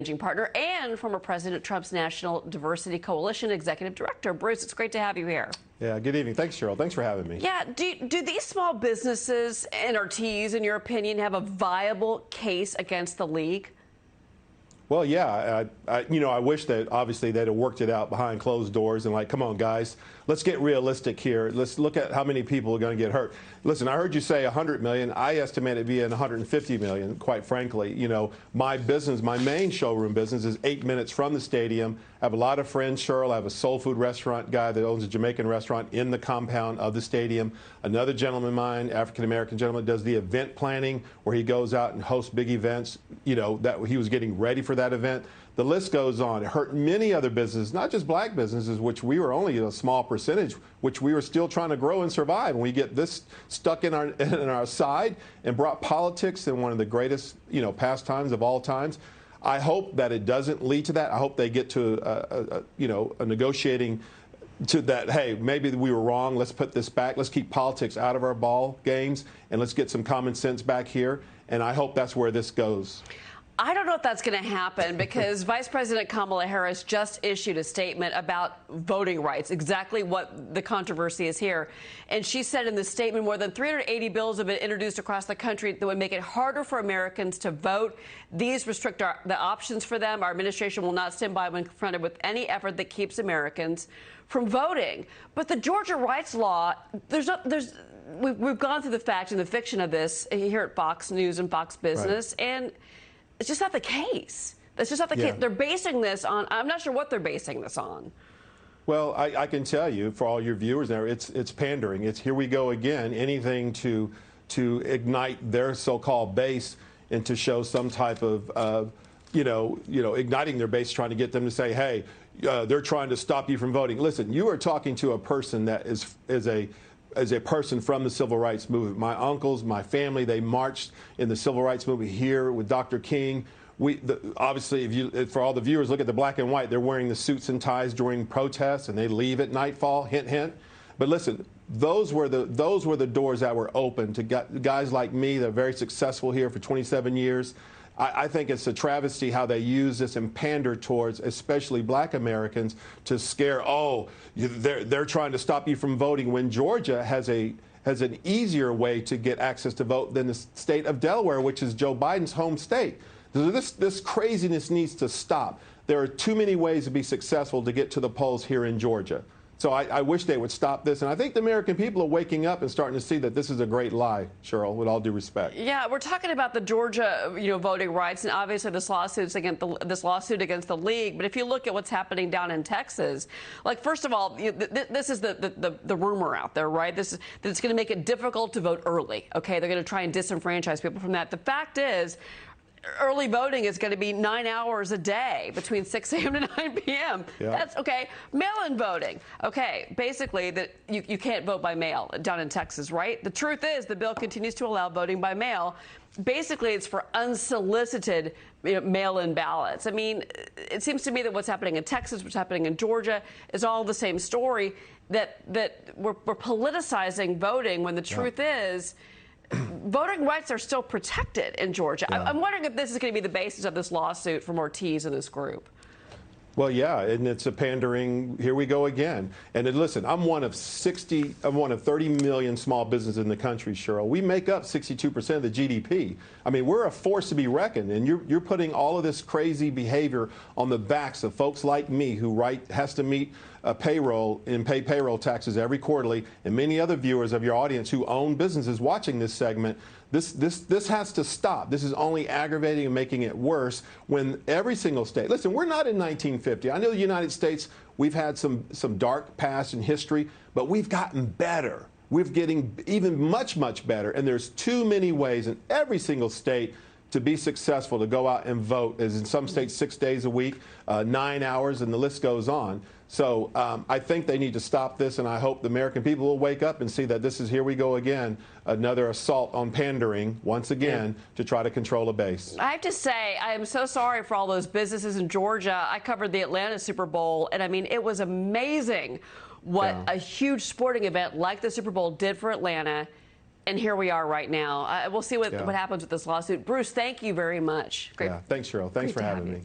managing partner and former President Trump's National Diversity Coalition Executive Director. Bruce, it's great to have you here. Yeah, good evening. Thanks, Cheryl. Thanks for having me. Yeah, do these small businesses, NRTs, in your opinion, have a viable case against the league? Well, yeah, I wish that obviously they'd have worked it out behind closed doors and like, come on, guys, let's get realistic here. Let's look at how many people are going to get hurt. Listen, I heard you say 100 million. I estimate it being 150 million, quite frankly. You know, my business, my main showroom business is 8 minutes from the stadium. I have a lot of friends, Cheryl. I have a soul food restaurant guy that owns a Jamaican restaurant in the compound of the stadium. Another gentleman of mine, African-American gentleman, does the event planning where he goes out and hosts big events, you know, that he was getting ready for that event. The list goes on. It hurt many other businesses, not just black businesses, which we were only a small percentage, which we were still trying to grow and survive. And we get this stuck in our side and brought politics in one of the greatest, pastimes of all times. I hope that it doesn't lead to that. I hope they get to a negotiating to that, hey, maybe we were wrong. Let's put this back. Let's keep politics out of our ball games and let's get some common sense back here. And I hope that's where this goes. I don't know if that's going to happen because Vice President Kamala Harris just issued a statement about voting rights, exactly what the controversy is here. And she said in the statement more than 380 bills have been introduced across the country that would make it harder for Americans to vote. These restrict the options for them. Our administration will not stand by when confronted with any effort that keeps Americans from voting. But the Georgia rights law, we've gone through the fact and the fiction of this here at Fox News and Fox Business, right. And it's just not the case. That's just not the case. They're basing this on, I'm not sure what they're basing this on. Well, I can tell you, for all your viewers now, it's pandering. It's here we go again, anything to ignite their so-called base and to show some type of, igniting their base, trying to get them to say, hey, they're trying to stop you from voting. Listen, you are talking to a person that is a person from the civil rights movement. My uncles, my family, they marched in the civil rights movement here with Dr. King. Obviously, for all the viewers, look at the black and white. They're wearing the suits and ties during protests, and they leave at nightfall. Hint, hint. But listen, those were the doors that were open to guys like me that are very successful here for 27 years. I think it's a travesty how they use this and pander towards, especially black Americans, to scare, they're trying to stop you from voting, when Georgia has an easier way to get access to vote than the state of Delaware, which is Joe Biden's home state. So this craziness needs to stop. There are too many ways to be successful to get to the polls here in Georgia. So I wish they would stop this. And I think the American people are waking up and starting to see that this is a great lie, Cheryl, with all due respect. Yeah, we're talking about the Georgia, voting rights, and obviously this lawsuit against the league. But if you look at what's happening down in Texas, like, first of all, this is the rumor out there, right? That it's going to make it difficult to vote early. OK, they're going to try and disenfranchise people from that. The fact is, early voting is going to be 9 hours a day between 6 a.m. to 9 p.m. Yeah. That's okay. Mail-in voting. Okay, basically that you can't vote by mail down in Texas, right? The truth is the bill continues to allow voting by mail. Basically, it's for unsolicited mail-in ballots. I mean, it seems to me that what's happening in Texas, what's happening in Georgia is all the same story, that we're politicizing voting when the truth is voting rights are still protected in Georgia. Yeah. I'm wondering if this is going to be the basis of this lawsuit from Ortiz and this group. Well, yeah, and it's a pandering. Here we go again. And listen, I'm one of 30 million small businesses in the country, Cheryl. We make up 62% of the GDP. I mean, we're a force to be reckoned, and you're putting all of this crazy behavior on the backs of folks like me who has to meet payroll and pay payroll taxes every quarterly, and many other viewers of your audience who own businesses watching this segment. This has to stop. This is only aggravating and making it worse when every single state. Listen, we're not in 1950. I know the United States, we've had some dark past in history, but we've gotten better. We're getting even much, much better. And there's too many ways in every single state to be successful, to go out and vote, as in some states 6 days a week, 9 hours, and the list goes on. So I think they need to stop this, and I hope the American people will wake up and see that this is, here we go again, another assault on pandering, once again, to try to control a base. I have to say, I am so sorry for all those businesses in Georgia. I covered the Atlanta Super Bowl, and I mean, it was amazing what a huge sporting event like the Super Bowl did for Atlanta. And here we are right now. We'll see what happens with this lawsuit. Bruce, thank you very much. Great. Yeah, thanks, Cheryl. Thanks for having me.